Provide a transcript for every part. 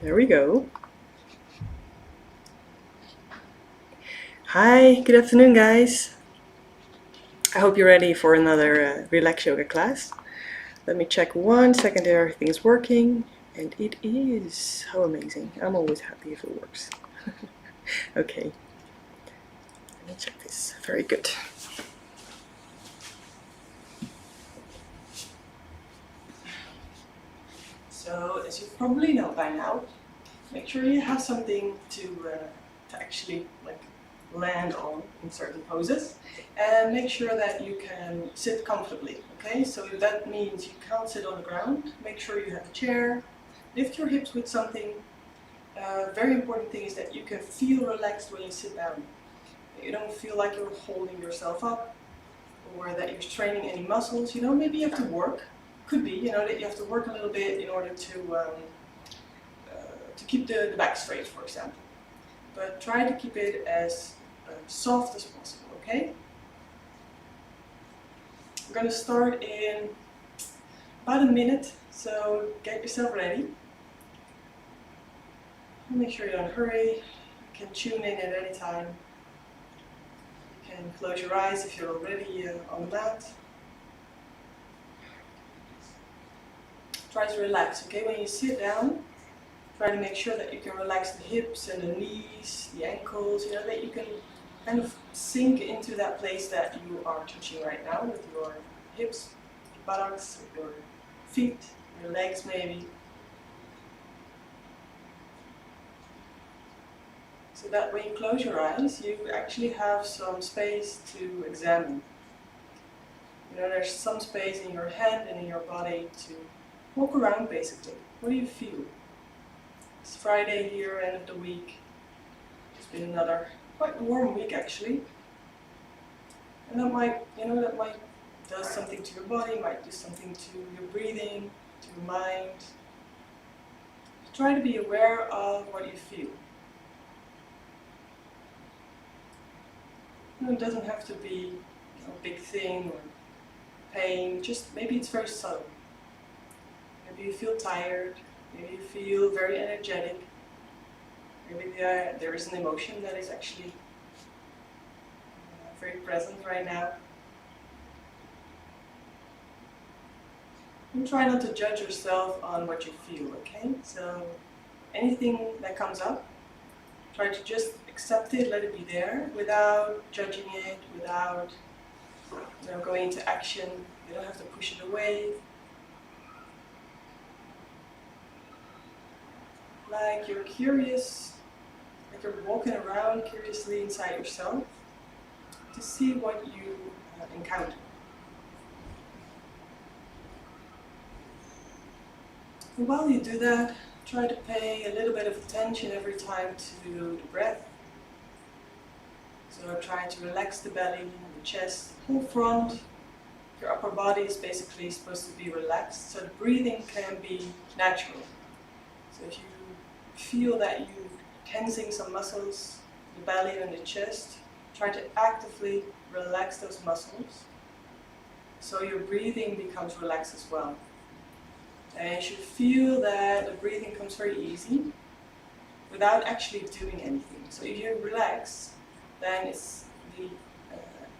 There we go. Hi, good afternoon, guys. I hope you're ready for another relax yoga class. Let me check 1 second if everything's working. And it is. How amazing. I'm always happy if it works. Okay. Let me check this. Very good. So, as you probably know by now, make sure you have something to actually land on in certain poses, and make sure that you can sit comfortably. Okay, so if that means you can't sit on the ground, make sure you have a chair. Lift your hips with something. Very important thing is that you can feel relaxed when you sit down. You don't feel like you're holding yourself up or that you're straining any muscles. Maybe you have to work. Could be, that you have to work a little bit in order to keep the back straight, for example. But try to keep it as soft as possible, okay? We're going to start in about a minute, so get yourself ready. Make sure you don't hurry. You can tune in at any time. You can close your eyes if you're already on the mat. Try to relax, okay? When you sit down, try to make sure that you can relax the hips and the knees, the ankles, that you can kind of sink into that place that you are touching right now with your hips, buttocks, your feet, your legs maybe. So that when you close your eyes, you actually have some space to examine. There's some space in your head and in your body to walk around basically. What do you feel? It's Friday here, end of the week. It's been another quite warm week actually. And that might do something to your body, might do something to your breathing, to your mind. Try to be aware of what you feel. It doesn't have to be a big thing or pain, just maybe it's very subtle. Maybe you feel tired, maybe you feel very energetic, maybe there is an emotion that is actually very present right now. And try not to judge yourself on what you feel, okay? So anything that comes up, try to just accept it, let it be there, without judging it, without going into action. You don't have to push it away. Like you're curious, like you're walking around curiously inside yourself to see what you encounter. And while you do that, try to pay a little bit of attention every time to the breath. So try to relax the belly, the chest, whole front. Your upper body is basically supposed to be relaxed, so the breathing can be natural. So if you feel that you're tensing some muscles, the belly and the chest, try to actively relax those muscles so your breathing becomes relaxed as well. And you should feel that the breathing comes very easy without actually doing anything. So if you relax, then the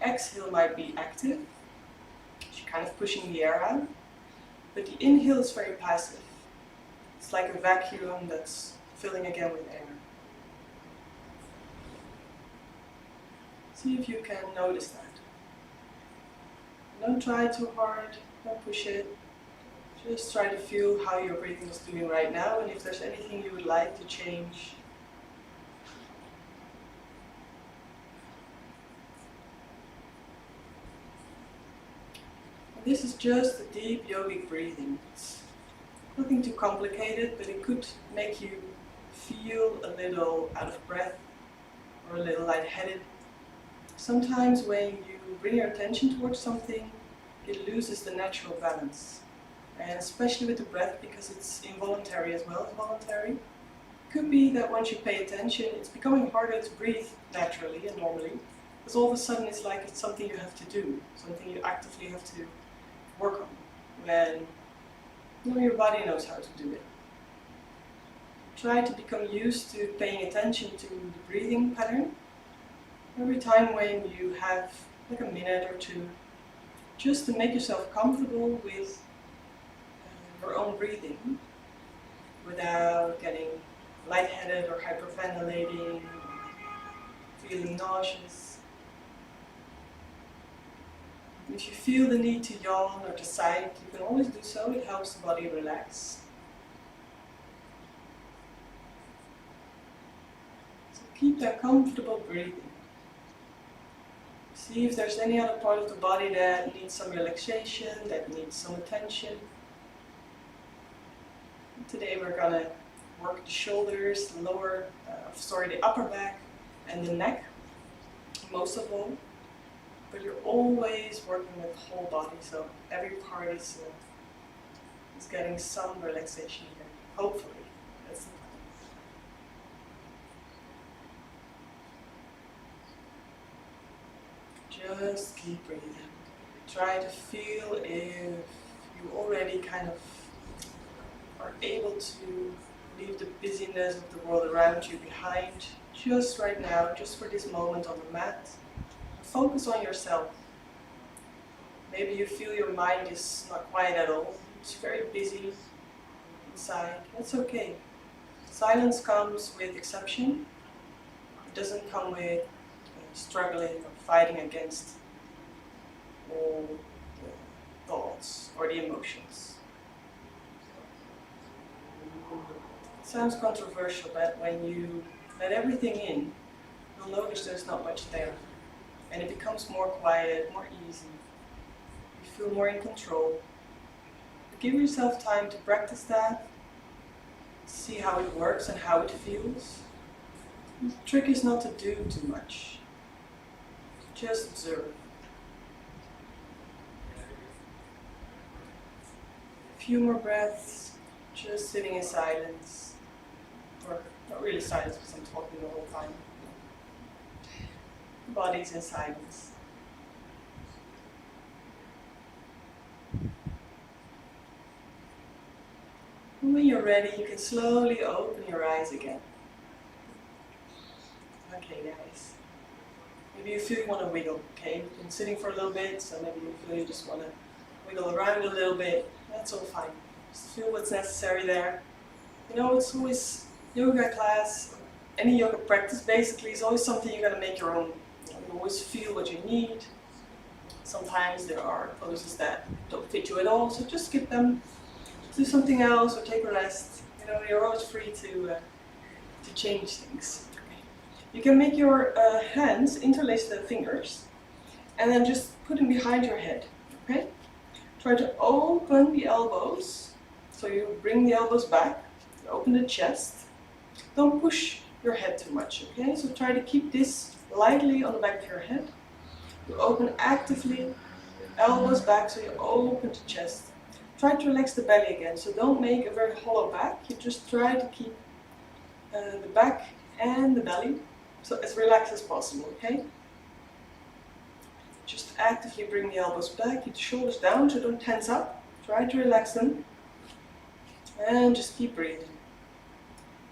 exhale might be active. You're kind of pushing the air out. But the inhale is very passive. It's like a vacuum that's filling again with air. See if you can notice that. Don't try too hard, don't push it. Just try to feel how your breathing is doing right now, and if there's anything you would like to change. And this is just a deep yogic breathing. It's nothing too complicated, but it could make you feel a little out of breath or a little lightheaded. Sometimes when you bring your attention towards something, it loses the natural balance. And especially with the breath, because it's involuntary as well as voluntary. It could be that once you pay attention, it's becoming harder to breathe naturally and normally. Because all of a sudden it's like it's something you have to do, something you actively have to work on, when your body knows how to do it. try to become used to paying attention to the breathing pattern. Every time when you have like a minute or two, just to make yourself comfortable with your own breathing without getting lightheaded or hyperventilating, feeling nauseous. If you feel the need to yawn or to sigh, you can always do so. It helps the body relax. So keep that comfortable breathing. See if there's any other part of the body that needs some relaxation, that needs some attention. Today we're gonna work the shoulders, the upper back and the neck, most of all. But you're always working with the whole body, so every part is getting some relaxation here. Hopefully, that's the plan. Just keep breathing. Try to feel if you already kind of are able to leave the busyness of the world around you behind, just right now, just for this moment on the mat. Focus on yourself. Maybe you feel your mind is not quiet at all. It's very busy inside. That's okay. Silence comes with exception. It doesn't come with struggling or fighting against all the thoughts or the emotions. It sounds controversial, but when you let everything in, you'll notice there's not much there. And it becomes more quiet, more easy. You feel more in control. But give yourself time to practice that. See how it works and how it feels. The trick is not to do too much. Just observe. A few more breaths, just sitting in silence. Or not really silence because I'm talking the whole time. The body's in silence. And when you're ready, you can slowly open your eyes again. Okay, guys. Maybe you feel you want to wiggle, okay? You've been sitting for a little bit, so maybe you feel you just want to wiggle around a little bit. That's all fine. Just feel what's necessary there. You know, it's always yoga class, any yoga practice basically is always something you're going to make your own. You always feel what you need. Sometimes there are poses that don't fit you at all, so just skip them. Do something else or take a rest. You know, you're always free to change things. You can make your hands interlace the fingers and then just put them behind your head. Okay? Try to open the elbows. So you bring the elbows back, you open the chest. Don't push your head too much, okay? So try to keep this lightly on the back of your head. You open actively, elbows back, so you open the chest. Try to relax the belly again, so don't make a very hollow back. You just try to keep the back and the belly so as relaxed as possible, okay? Just actively bring the elbows back, keep the shoulders down, so don't tense up. Try to relax them. And just keep breathing.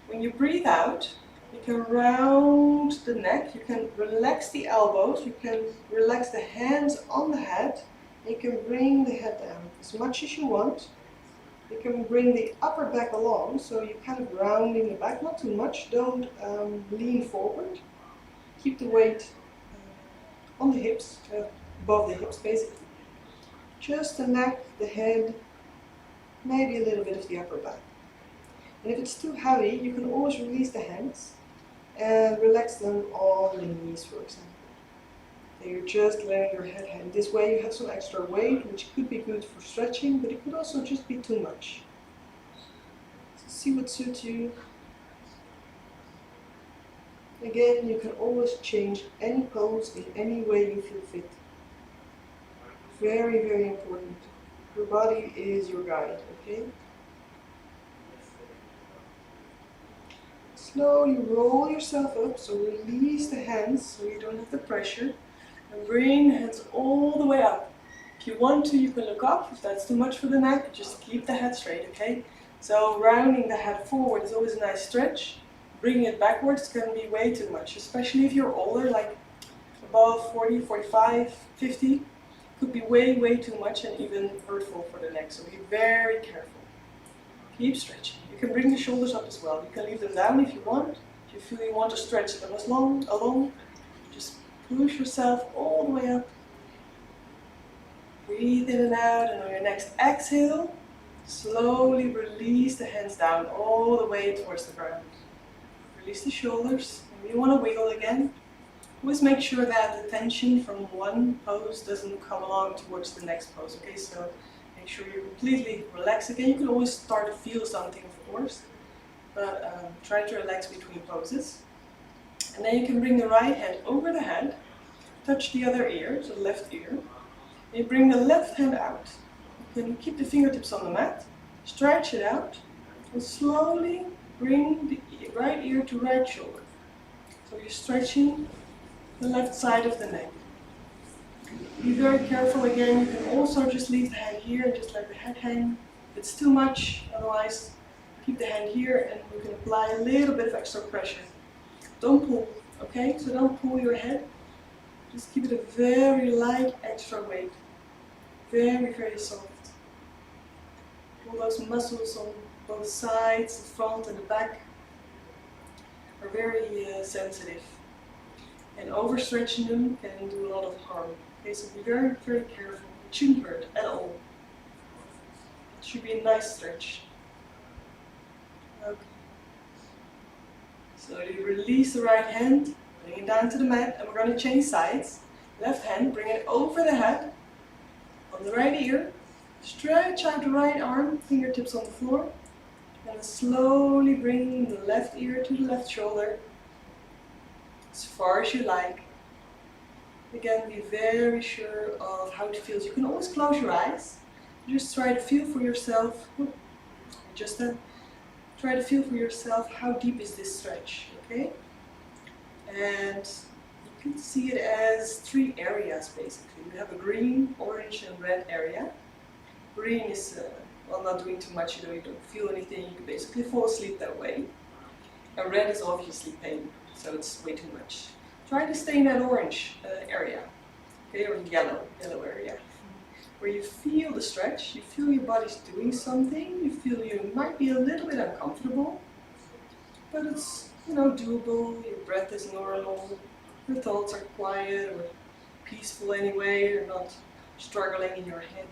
When you breathe out, you can round the neck, you can relax the elbows, you can relax the hands on the head, you can bring the head down as much as you want. You can bring the upper back along, so you're kind of rounding the back, not too much, don't lean forward. Keep the weight on the hips, above the hips basically. Just the neck, the head, maybe a little bit of the upper back. And if it's too heavy, you can always release the hands and relax them on the knees, for example. So you're just letting your head hang. This way you have some extra weight, which could be good for stretching, but it could also just be too much. So see what suits you. Again, you can always change any pose in any way you feel fit. Very, very important. Your body is your guide, okay? Slowly roll yourself up, so release the hands so you don't have the pressure. And bring the hands all the way up. If you want to, you can look up. If that's too much for the neck, just keep the head straight, okay? So rounding the head forward is always a nice stretch. Bringing it backwards can be way too much, especially if you're older, like above 40, 45, 50. Could be way too much and even hurtful for the neck, so be very careful. Keep stretching. You can bring the shoulders up as well. You can leave them down if you want. If you feel you want to stretch them along, just push yourself all the way up. Breathe in and out, and on your next exhale, slowly release the hands down all the way towards the ground. Release the shoulders. Maybe you want to wiggle again. Always make sure that the tension from one pose doesn't come along towards the next pose, okay? So make sure you're completely relaxed again. You can always start to feel something, of course, but try to relax between poses. And then you can bring the right hand over the head, touch the other ear, so the left ear. And you bring the left hand out. You can keep the fingertips on the mat, stretch it out, and slowly bring the right ear to right shoulder. So you're stretching the left side of the neck. Be very careful again. You can also just leave the hand here and just let the head hang. If it's too much, otherwise keep the hand here and you can apply a little bit of extra pressure. Don't pull, okay? So don't pull your head. Just keep it a very light extra weight. Very soft. All those muscles on both sides, the front and the back, are very sensitive. And overstretching them can do a lot of harm. Okay, so be very careful. It shouldn't hurt at all. It should be a nice stretch. Okay. Slowly release the right hand, bring it down to the mat, and we're going to change sides. Left hand, bring it over the head, on the right ear. Stretch out the right arm, fingertips on the floor. And slowly bring the left ear to the left shoulder. As far as you like. Again, be very sure of how it feels. You can always close your eyes. Just try to feel for yourself. Just then, try to feel for yourself how deep is this stretch, okay? And you can see it as three areas basically. You have a green, orange, and red area. Green is well, not doing too much. You don't feel anything. You can basically fall asleep that way. And red is obviously pain. So it's way too much. Try to stay in that orange area, okay, or yellow area, where you feel the stretch, you feel your body's doing something, you feel you might be a little bit uncomfortable, but it's, doable, your breath is normal, your thoughts are quiet or peaceful anyway, you're not struggling in your head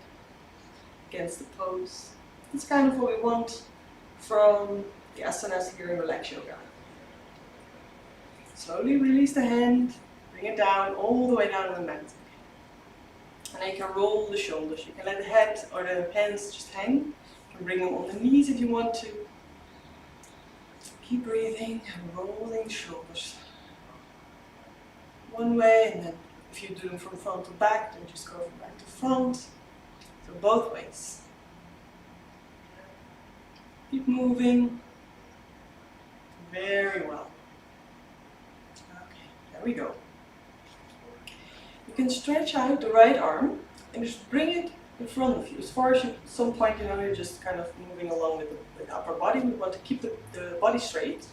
against the pose. It's kind of what we want from the asanas here in Relax Yoga. Slowly release the hand, bring it down, all the way down on the mat. And then you can roll the shoulders. You can let the head or the hands just hang. You can bring them on the knees if you want to. Keep breathing and rolling the shoulders. One way, and then if you do them from front to back, then just go from back to front. So both ways. Keep moving. Very well. There we go. You can stretch out the right arm and just bring it in front of you. As far as you, at some point, you're just kind of moving along with the upper body. We want to keep the body straight.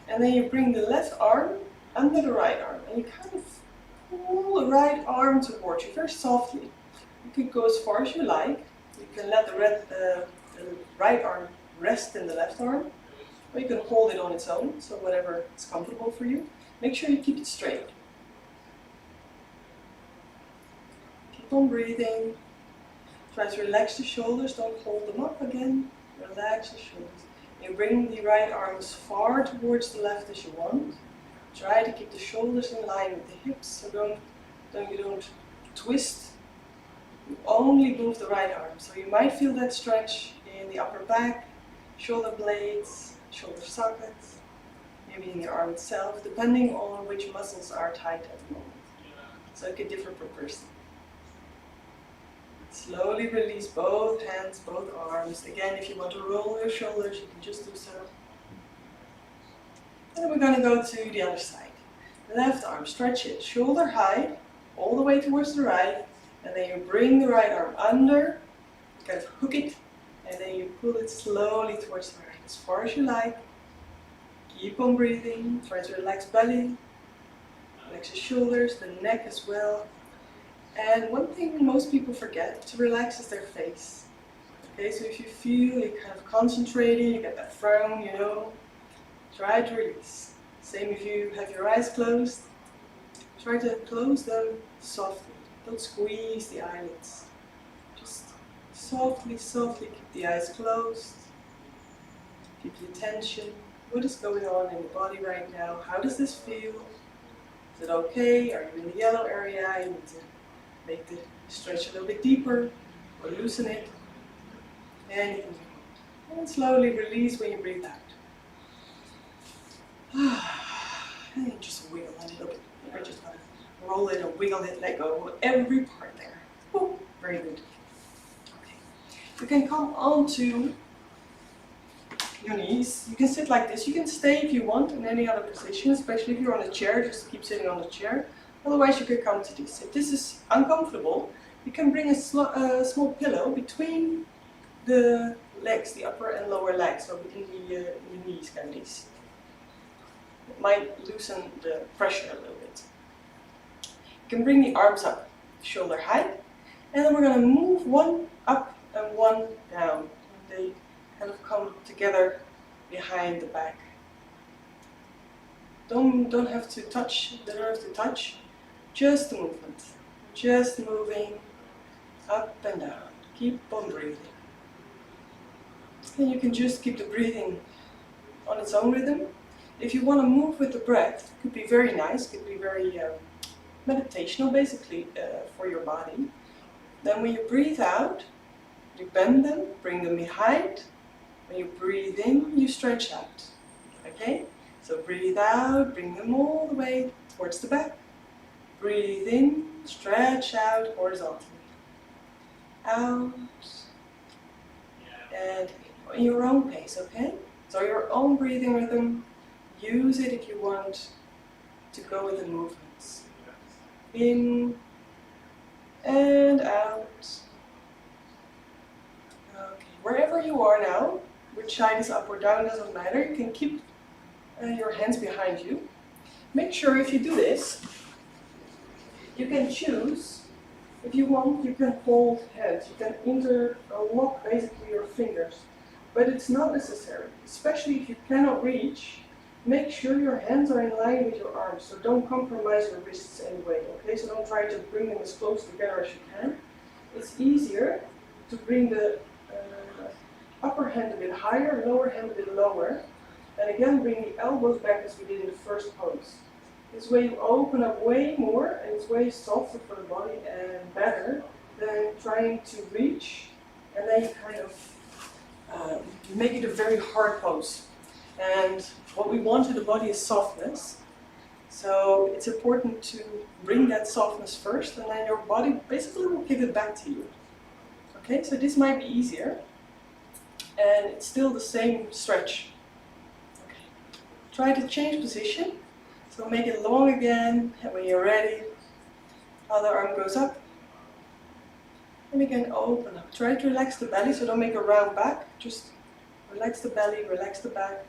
And then you bring the left arm under the right arm. And you kind of pull the right arm towards you very softly. You could go as far as you like. You can let the right arm rest in the left arm. Or you can hold it on its own, so whatever is comfortable for you. Make sure you keep it straight. Keep on breathing. Try to relax the shoulders, don't hold them up again. Relax the shoulders. You bring the right arm as far towards the left as you want. Try to keep the shoulders in line with the hips, so you don't twist. You only move the right arm. So you might feel that stretch in the upper back, shoulder blades, shoulder sockets. Maybe in the arm itself, depending on which muscles are tight at the moment. So it can differ per person. Slowly release both hands, both arms. Again, if you want to roll your shoulders, you can just do so. And then we're going to go to the other side. Left arm, stretch it, shoulder height, all the way towards the right. And then you bring the right arm under, kind of hook it, And then you pull it slowly towards the right, as far as you like. Keep on breathing. Try to relax belly, relax your shoulders, the neck as well. And one thing most people forget to relax is their face. Okay, so if you feel you're kind of concentrating, you get that frown, you know, try to release. Same if you have your eyes closed. Try to close them softly. Don't squeeze the eyelids. Just softly, softly keep the eyes closed. Keep the attention. What is going on in the body right now? How does this feel? Is it okay? Are you in the yellow area? You need to make the stretch a little bit deeper or loosen it. And slowly release when you breathe out. And you just wiggle a little bit. You're just going to roll it and wiggle it, let go of every part there. Oh, very good. Okay. You can come onto your knees. You can sit like this. You can stay if you want in any other position, especially if you're on a chair, just keep sitting on the chair. Otherwise you can come to this. If this is uncomfortable, you can bring a small pillow between the legs, the upper and lower legs, so between the knees, kind of these. It might loosen the pressure a little bit. You can bring the arms up, shoulder height, and then we're going to move one up and one down. They kind of come together behind the back. Don't have to touch, they don't have to touch, just the movement. Just moving up and down. Keep on breathing. And you can just keep the breathing on its own rhythm. If you want to move with the breath, it could be very nice, it could be very meditational basically for your body. Then when you breathe out, you bend them, bring them behind. When you breathe in, you stretch out. Okay? So breathe out, bring them all the way towards the back. Breathe in, stretch out horizontally. Out. And in your own pace, okay? So your own breathing rhythm, use it if you want to go with the movements. In and out. Okay, wherever you are now, which side is up or down doesn't matter, you can keep your hands behind you. Make sure if you do this, you can choose, if you want, you can hold hands, you can interlock basically your fingers, but it's not necessary, especially if you cannot reach. Make sure your hands are in line with your arms, so don't compromise your wrists anyway, okay? So don't try to bring them as close together as you can. It's easier to bring the upper hand a bit higher, lower hand a bit lower, and again bring the elbows back as we did in the first pose. This way you open up way more, and it's way softer for the body and better than trying to reach, and then you kind of make it a very hard pose. And what we want in the body is softness. So it's important to bring that softness first, and then your body basically will give it back to you. Okay, so this might be easier, and it's still the same stretch. Okay. Try to change position. So make it long again, and when you're ready, other arm goes up. And again, open up. Try to relax the belly, so don't make a round back. Just relax the belly, relax the back.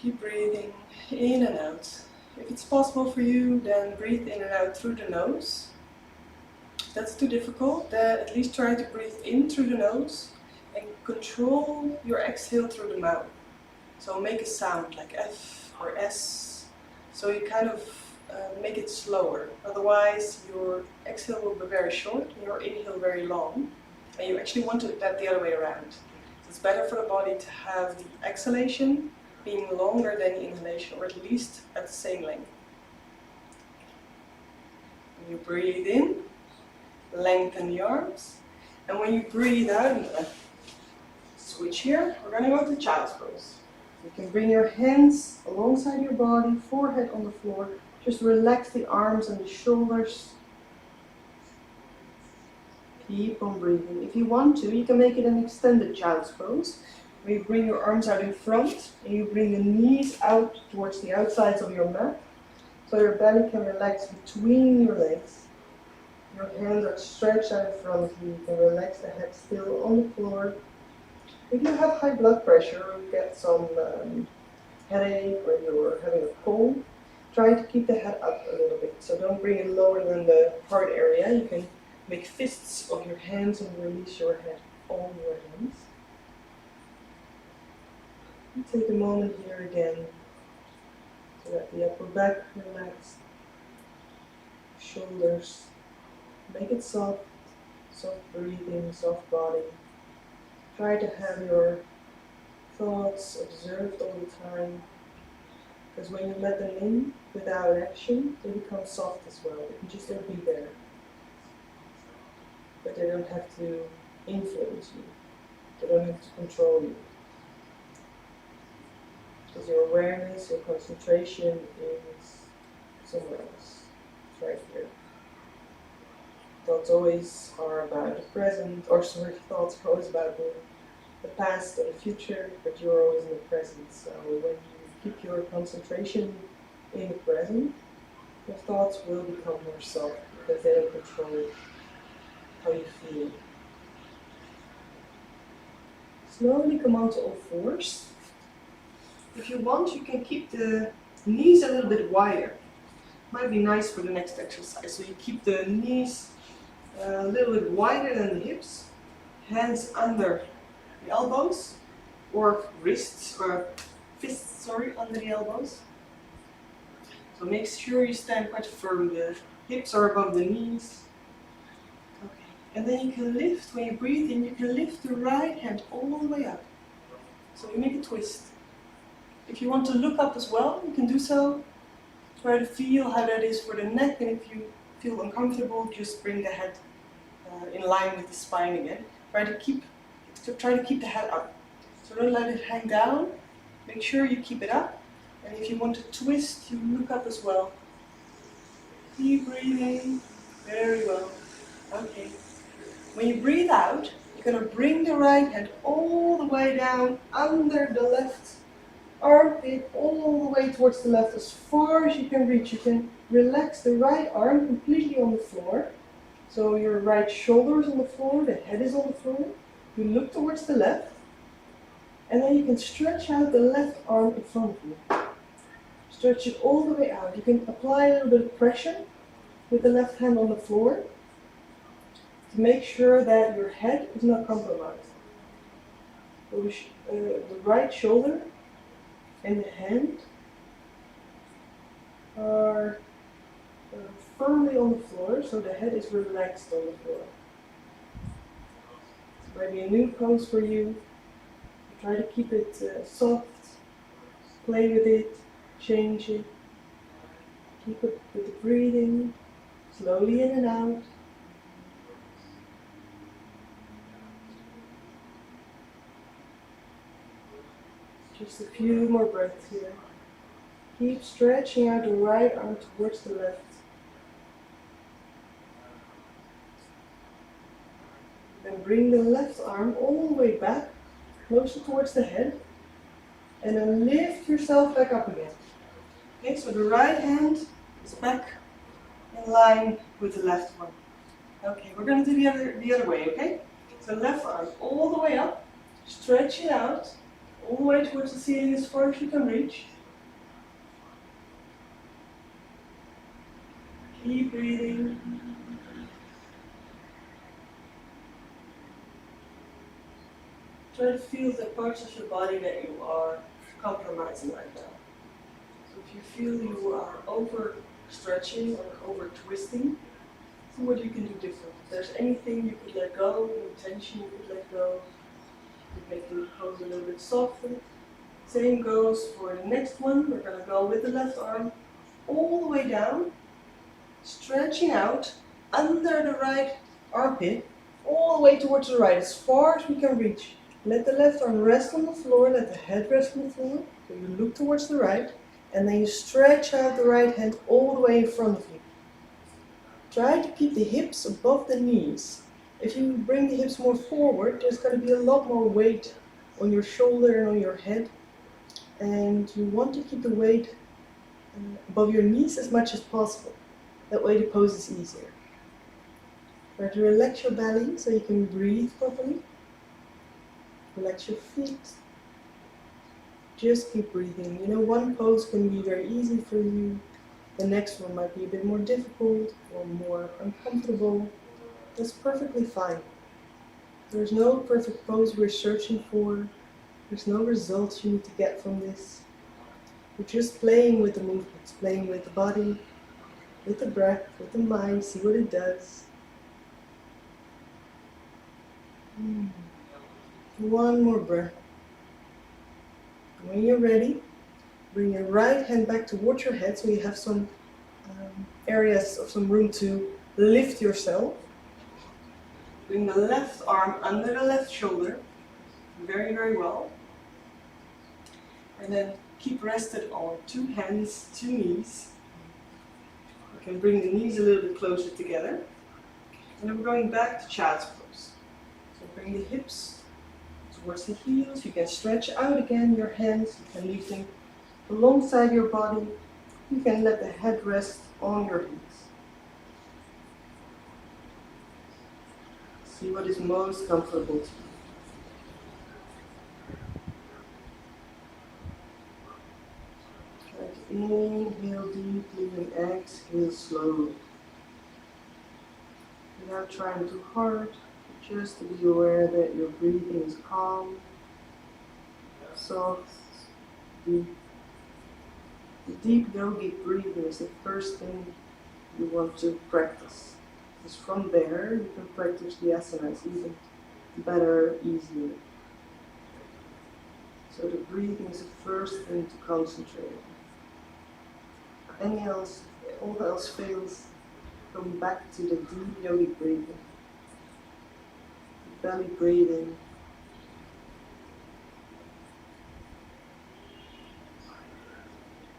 Keep breathing in and out. If it's possible for you, then breathe in and out through the nose. If that's too difficult, then at least try to breathe in through the nose and control your exhale through the mouth. So make a sound like F or S. So you kind of make it slower. Otherwise your exhale will be very short and your inhale very long. And you actually want that the other way around. So it's better for the body to have the exhalation being longer than the inhalation, or at least at the same length. When you breathe in, lengthen the arms. And when you breathe out, switch here, we're going to go to child's pose. You can bring your hands alongside your body, forehead on the floor. Just relax the arms and the shoulders. Keep on breathing. If you want to, you can make it an extended child's pose, where you bring your arms out in front and you bring the knees out towards the outsides of your mat, so your belly can relax between your legs. Your hands are stretched out in front of you. You can relax the head still on the floor. If you have high blood pressure or you get some headache or you're having a cold, try to keep the head up a little bit. So don't bring it lower than the heart area. You can make fists of your hands and release your head on your hands. And take a moment here again to let the upper back relax, shoulders, make it soft, soft breathing, soft body. Try to have your thoughts observed all the time, because when you let them in without action, they become soft as well. They can just be there, but they don't have to influence you. They don't have to control you. Because your awareness, your concentration is somewhere else. It's right here. Thoughts always are about the present, thoughts are always about the past or the future, but you're always in the present. So when you keep your concentration in the present, your thoughts will become more soft because they don't control how you feel. Slowly come onto all fours. If you want, you can keep the knees a little bit wider. Might be nice for the next exercise. So you keep the knees a little bit wider than the hips, hands under the elbows, or wrists or fists, under the elbows. So make sure you stand quite firm. The hips are above the knees. Okay. And then you can lift, when you breathe in, you can lift the right hand all the way up. So you make a twist. If you want to look up as well, you can do so. Try to feel how that is for the neck, and if you feel uncomfortable, just bring the head in line with the spine again. Try to keep the head up. So don't let it hang down. Make sure you keep it up. And if you want to twist, you look up as well. Keep breathing. Very well. Okay. When you breathe out, you're going to bring the right hand all the way down under the left armpit, all the way towards the left as far as you can reach. You can relax the right arm completely on the floor. So your right shoulder is on the floor, the head is on the floor. You look towards the left, and then you can stretch out the left arm in front of you. Stretch it all the way out. You can apply a little bit of pressure with the left hand on the floor to make sure that your head is not compromised. So the right shoulder and the hand are firmly on the floor, so the head is relaxed on the floor. This might be a new pose for you. Try to keep it soft, play with it, change it. Keep it with the breathing, slowly in and out. Just a few more breaths here. Keep stretching out the right arm towards the left. Then bring the left arm all the way back, closer towards the head, and then lift yourself back up again. Okay, so the right hand is back in line with the left one. Okay, we're going to do the other way, okay? So left arm all the way up, stretch it out, all the way towards the ceiling as far as you can reach. Keep breathing. Try to feel the parts of your body that you are compromising right now. So if you feel you are over stretching or over twisting, see what you can do different. If there's anything you could let go, any tension you could let go, you make the pose a little bit softer. Same goes for the next one. We're going to go with the left arm all the way down, stretching out under the right armpit, all the way towards the right, as far as we can reach. Let the left arm rest on the floor, let the head rest on the floor, so you look towards the right, and then you stretch out the right hand all the way in front of you. Try to keep the hips above the knees. If you bring the hips more forward, there's going to be a lot more weight on your shoulder and on your head, and you want to keep the weight above your knees as much as possible. That way the pose is easier. Try to relax your belly so you can breathe properly. Relax your feet. Just keep breathing. You know, one pose can be very easy for you. The next one might be a bit more difficult or more uncomfortable. That's perfectly fine. There's no perfect pose we're searching for. There's no results you need to get from this. We're just playing with the movements, playing with the body, with the breath, with the mind, see what it does. One more breath. When you're ready, bring your right hand back towards your head so you have some areas of some room to lift yourself. Bring the left arm under the left shoulder, very, very well. And then keep rested on two hands, two knees. You can bring the knees a little bit closer together. And then we're going back to child's pose. So bring the hips towards the heels. You can stretch out again your hands. You can leave them alongside your body. You can let the head rest on your heels. See what is most comfortable to you. Try to inhale deeply and exhale slowly. Without trying too hard, just to be aware that your breathing is calm, soft, deep. The deep yogic breathing is the first thing you want to practice. Because from there you can practice the asanas even better, easier. So the breathing is the first thing to concentrate on. All else fails, come back to the deep yogic breathing. Belly breathing.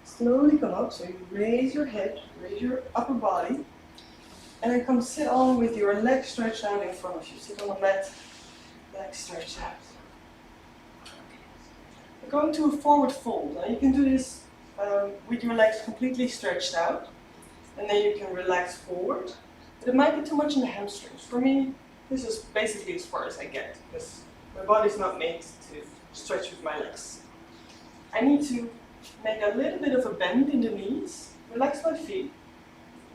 Slowly come up, so you raise your head, raise your upper body, and then come sit on with your legs stretched out in front of you. Sit on the mat, legs stretched out. We're going to a forward fold. Now you can do this with your legs completely stretched out, and then you can relax forward. But it might be too much in the hamstrings. For me, this is basically as far as I get, because my body's not made to stretch with my legs. I need to make a little bit of a bend in the knees, relax my feet,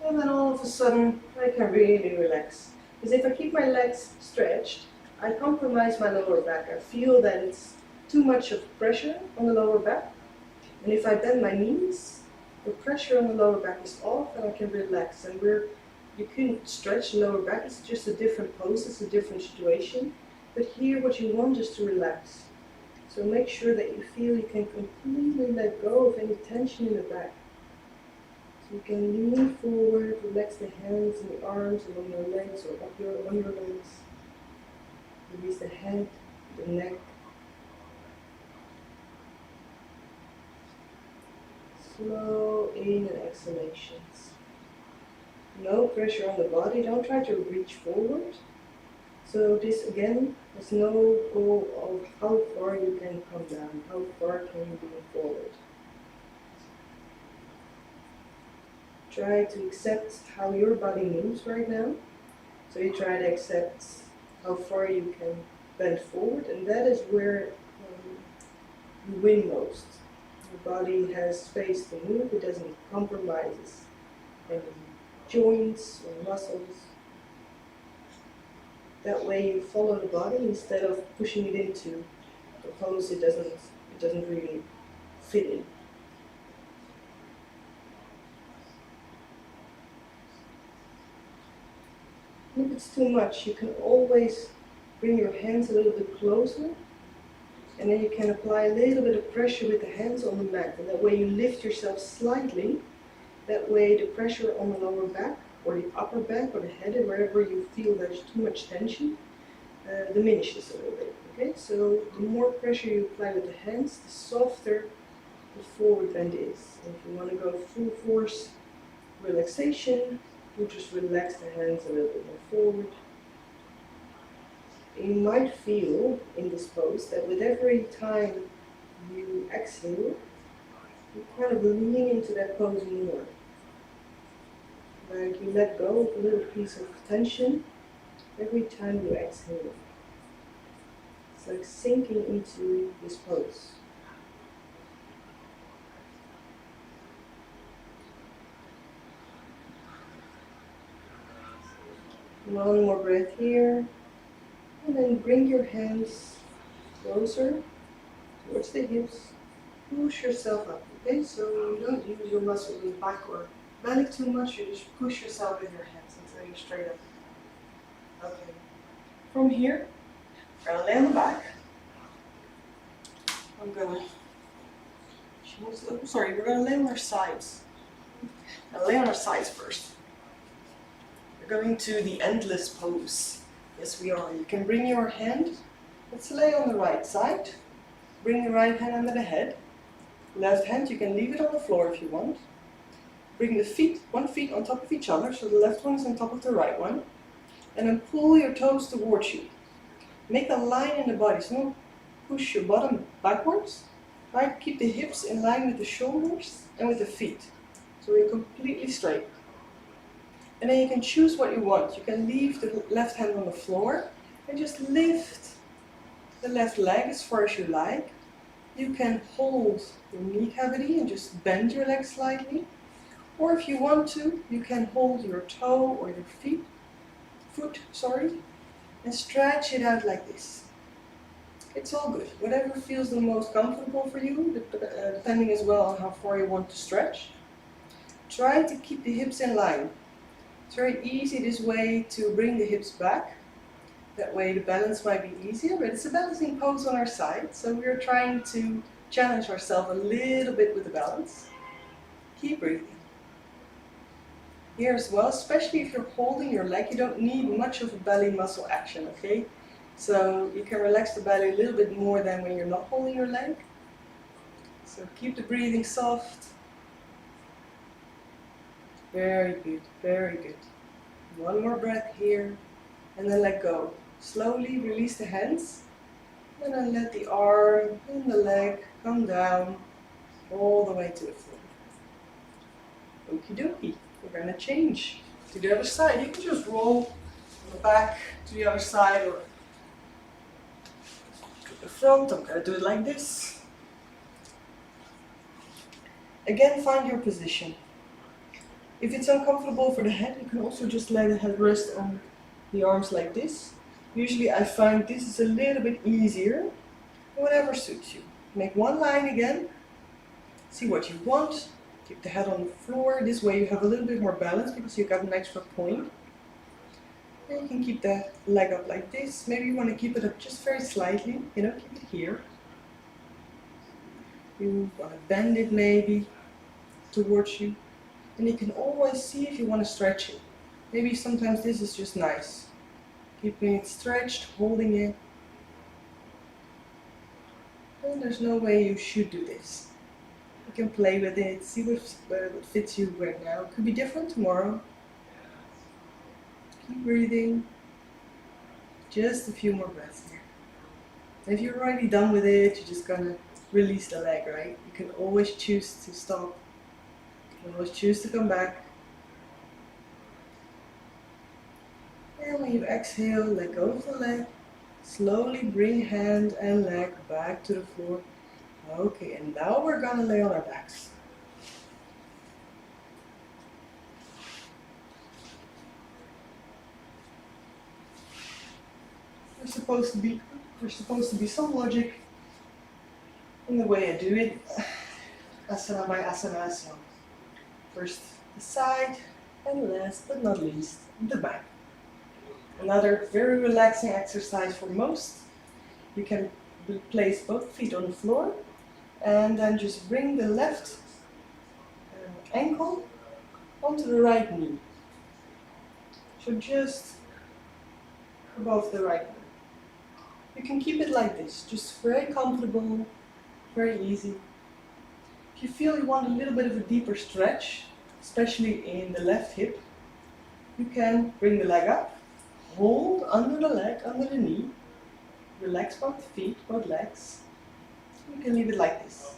and then all of a sudden I can really relax. Because if I keep my legs stretched, I compromise my lower back. I feel that it's too much of pressure on the lower back. And if I bend my knees, the pressure on the lower back is off and I can relax. And you can stretch the lower back, it's just a different pose, it's a different situation. But here what you want is to relax. So make sure that you feel you can completely let go of any tension in the back. So you can lean forward, relax the hands and the arms along your legs or on your legs. Release the head, the neck. Slow in and exhalations. No pressure on the body, don't try to reach forward. So this again has no goal of how far you can come down, how far can you move forward. Try to accept how your body moves right now. So you try to accept how far you can bend forward, and that is where you win most. Your body has space to move, it doesn't compromise any joints or muscles. That way you follow the body instead of pushing it into a pose it doesn't really fit in. If it's too much, you can always bring your hands a little bit closer, and then you can apply a little bit of pressure with the hands on the mat, and that way you lift yourself slightly. That way the pressure on the lower back or the upper back or the head, and wherever you feel there's too much tension, diminishes a little bit. Okay, so the more pressure you apply with the hands, the softer the forward bend is. And if you want to go full force relaxation, you just relax the hands a little bit more forward. You might feel in this pose that with every time you exhale, you kind of lean into that pose more. Like you let go of a little piece of tension every time you exhale. It's like sinking into this pose. One more breath here. And then bring your hands closer towards the hips. Push yourself up, okay? So you don't use your muscle in the back or belly too much, you just push yourself with your hands until you're straight up. Okay. From here, we're gonna lay on the back. We're gonna lay on our sides. Now lay on our sides first. We're going to the endless pose. Yes, we are. You can bring your hand, let's lay on the right side. Bring the right hand under the head. Left hand, you can leave it on the floor if you want. Bring the feet, one foot on top of each other, so the left one is on top of the right one. And then pull your toes towards you. Make a line in the body, so don't push your bottom backwards. Right? Keep the hips in line with the shoulders and with the feet. So you're completely straight. And then you can choose what you want. You can leave the left hand on the floor and just lift the left leg as far as you like. You can hold your knee cavity and just bend your leg slightly. Or if you want to, you can hold your toe or your foot, and stretch it out like this. It's all good. Whatever feels the most comfortable for you, depending as well on how far you want to stretch. Try to keep the hips in line. It's very easy this way to bring the hips back. That way the balance might be easier, but it's a balancing pose on our side, so we're trying to challenge ourselves a little bit with the balance. Keep breathing. Here as well, especially if you're holding your leg, you don't need much of a belly muscle action, okay? So you can relax the belly a little bit more than when you're not holding your leg. So keep the breathing soft. Very good, very good. One more breath here, and then let go. Slowly release the hands, and then let the arm and the leg come down all the way to the floor. Okie dokie. We're going to change to the other side. You can just roll on the back to the other side or to the front. I'm going to do it like this. Again, find your position. If it's uncomfortable for the head, you can also just let the head rest on the arms like this. Usually I find this is a little bit easier, whatever suits you. Make one line again, see what you want, keep the head on the floor, this way you have a little bit more balance because you've got an extra point. And you can keep the leg up like this, maybe you want to keep it up just very slightly, keep it here. You want to bend it maybe towards you. And you can always see if you want to stretch it. Maybe sometimes this is just nice. Keeping it stretched, holding it. And there's no way you should do this. You can play with it, see what fits you right now. It could be different tomorrow. Keep breathing. Just a few more breaths here. And if you're already done with it, you're just gonna release the leg, right? You can always choose to stop. You can always choose to come back. And when you exhale, let go of the leg. Slowly bring hand and leg back to the floor. Okay, and now we're gonna lay on our backs. There's supposed to be some logic in the way I do it. Asana by asana. So first the side, and last but not least, the back. Another very relaxing exercise for most. You can place both feet on the floor and then just bring the left ankle onto the right knee. So just above the right knee. You can keep it like this, just very comfortable, very easy. If you feel you want a little bit of a deeper stretch, especially in the left hip, you can bring the leg up. Hold under the leg, under the knee. Relax both feet, both legs. You can leave it like this.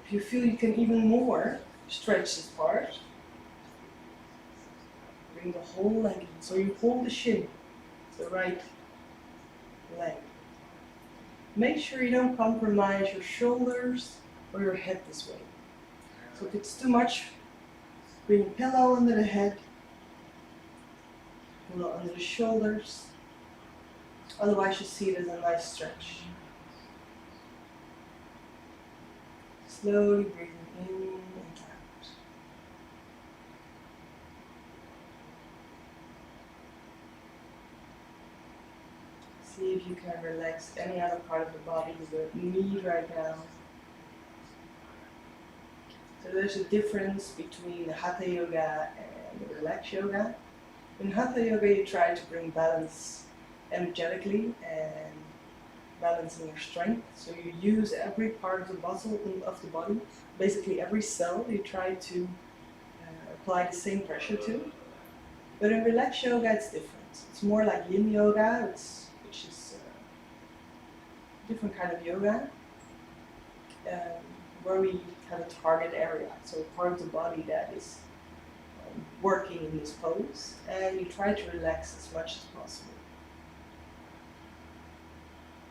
If you feel you can even more stretch this part, bring the whole leg in. So you hold the shin. the right leg. Make sure you don't compromise your shoulders or your head this way. So if it's too much, bring a pillow under the head, pillow under the shoulders. Otherwise you see it as a nice stretch. Slowly breathing in and out. See if you can relax any other part of the body you don't need right now. So there's a difference between the Hatha yoga and the relax yoga. In Hatha yoga you try to bring balance energetically and balance in your strength. So you use every part of the body, basically every cell you try to apply the same pressure to. But in relax yoga it's different. It's more like yin yoga, which is a different kind of yoga, where we have a target area, so a part of the body that is working in this pose, and you try to relax as much as possible.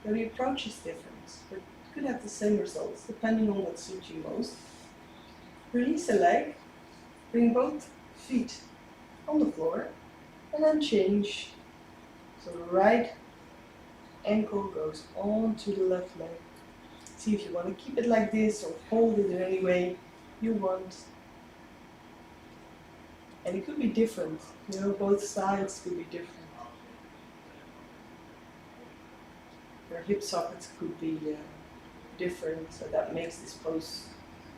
Now the approach is different, but you could have the same results depending on what suits you most. Release the leg, bring both feet on the floor, and then change. So the right ankle goes onto the left leg. See if you want to keep it like this or hold it in any way you want. And it could be different, both sides could be different. Your hip sockets could be different, so that makes this pose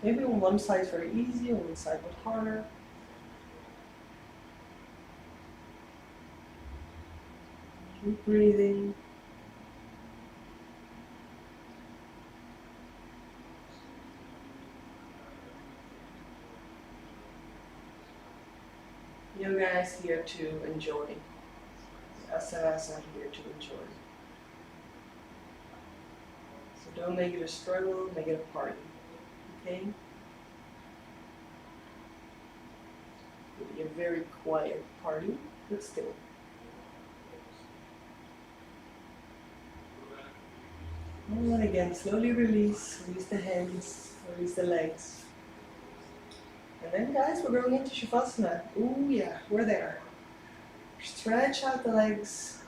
maybe on one side very easy, on one side much harder. Keep breathing. Yoga is here to enjoy. Asanas are here to enjoy. So don't make it a struggle, make it a party. Okay? It'll be a very quiet party, but still. And again, slowly release the hands, release the legs. And then guys, we're going into Shavasana. Ooh yeah, we're there. Stretch out the legs,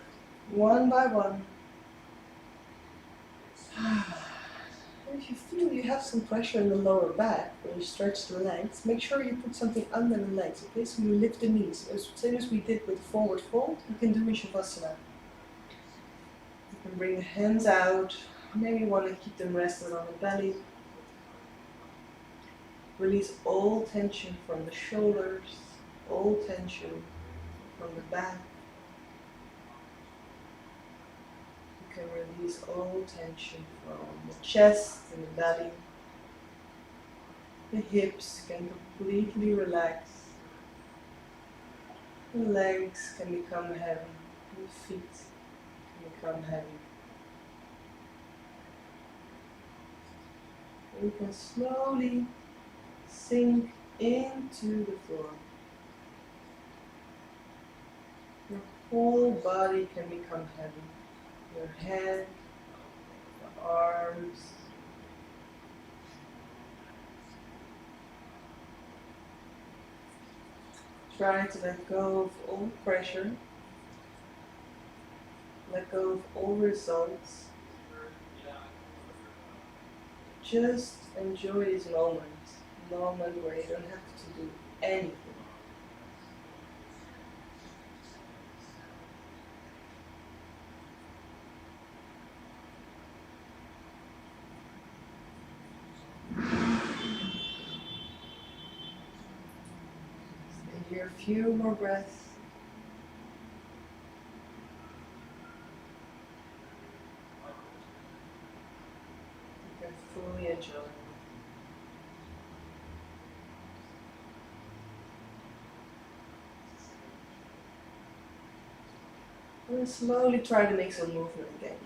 one by one. If you feel you have some pressure in the lower back when you stretch the legs, make sure you put something under the legs, okay? So you lift the knees. Same as we did with forward fold, you can do in Shavasana. You can bring the hands out. Maybe you want to keep them rested on the belly. Release all tension from the shoulders, all tension from the back. You can release all tension from the chest and the belly. The hips can completely relax. The legs can become heavy. The feet can become heavy. You can slowly sink into the floor. Your whole body can become heavy. Your head, your arms. Try to let go of all pressure. Let go of all results. Just enjoy this moment where you don't have to do anything. Stay here a few more breaths. You can fully enjoy. And slowly try to make some movement again.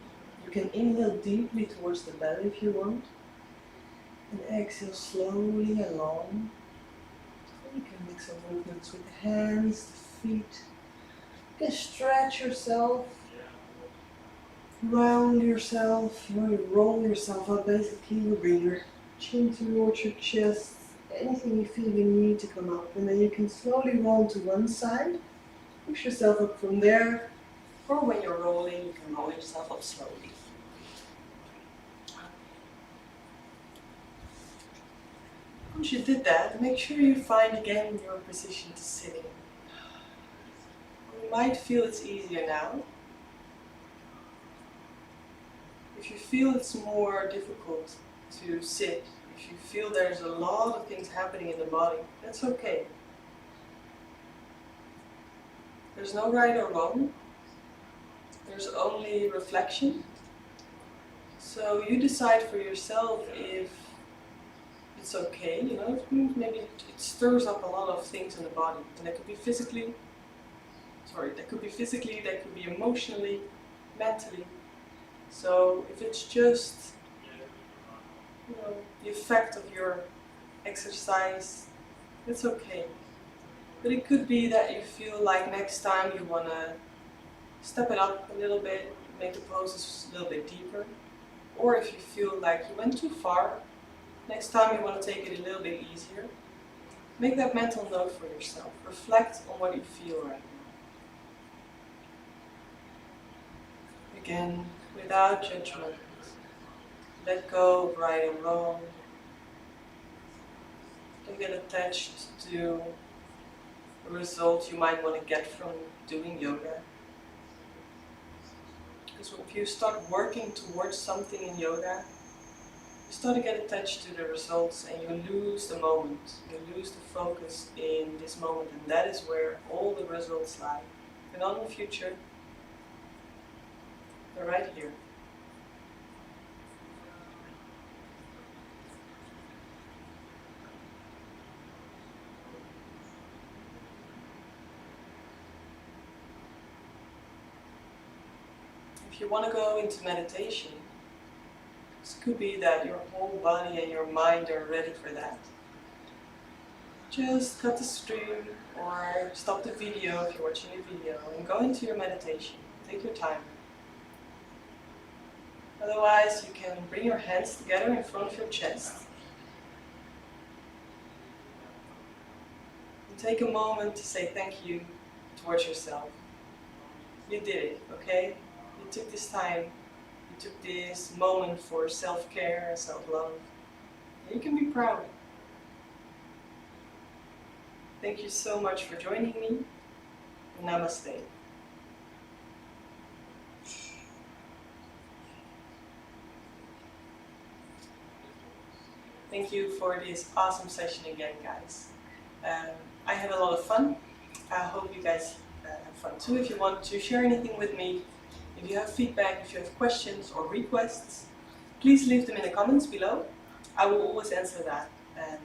You can inhale deeply towards the belly if you want. And exhale slowly and long. And you can make some movements with the hands, the feet, You can stretch yourself, round yourself, you roll yourself up. Basically, you bring your chin towards your chest, anything you feel you need to come up, and then you can slowly roll to one side, push yourself up from there, or when you're rolling, you can roll yourself up slowly. Once you did that, make sure you find again your position to sit in. You might feel it's easier now. If you feel it's more difficult to sit, if you feel there's a lot of things happening in the body, that's okay. There's no right or wrong. There's only reflection. So you decide for yourself if it's okay, you know, maybe it stirs up a lot of things in the body. And that could be physically, that could be emotionally, mentally. So if it's just, you know, the effect of your exercise, it's okay. But it could be that you feel like next time you want to step it up a little bit, make the poses a little bit deeper. Or if you feel like you went too far, next time you want to take it a little bit easier. Make that mental note for yourself. Reflect on what you feel right now. Again, without judgment. Let go of right and wrong. Don't get attached to the results you might want to get from doing yoga. Because if you start working towards something in yoga, you start to get attached to the results and you lose the moment. You lose the focus in this moment, and that is where all the results lie. And not in the future, they're right here. If you want to go into meditation, this could be that your whole body and your mind are ready for that. Just cut the stream or stop the video if you're watching a video and go into your meditation. Take your time. Otherwise, you can bring your hands together in front of your chest. And take a moment to say thank you towards yourself. You did it, okay? You took this time. You took this moment for self-care and self-love. And you can be proud. Thank you so much for joining me. Namaste. Thank you for this awesome session again, guys. I had a lot of fun. I hope you guys have fun too. If you want to share anything with me, if you have feedback, if you have questions or requests, please leave them in the comments below. I will always answer that. And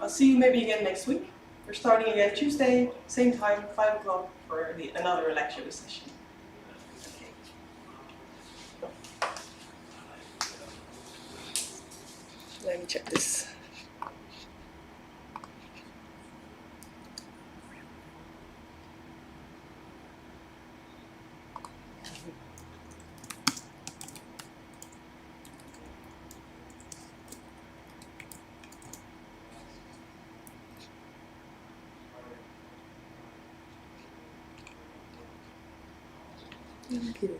I'll see you maybe again next week. We're starting again Tuesday, same time, 5 o'clock for another relax yoga session. Okay. Let me check this. Thank you.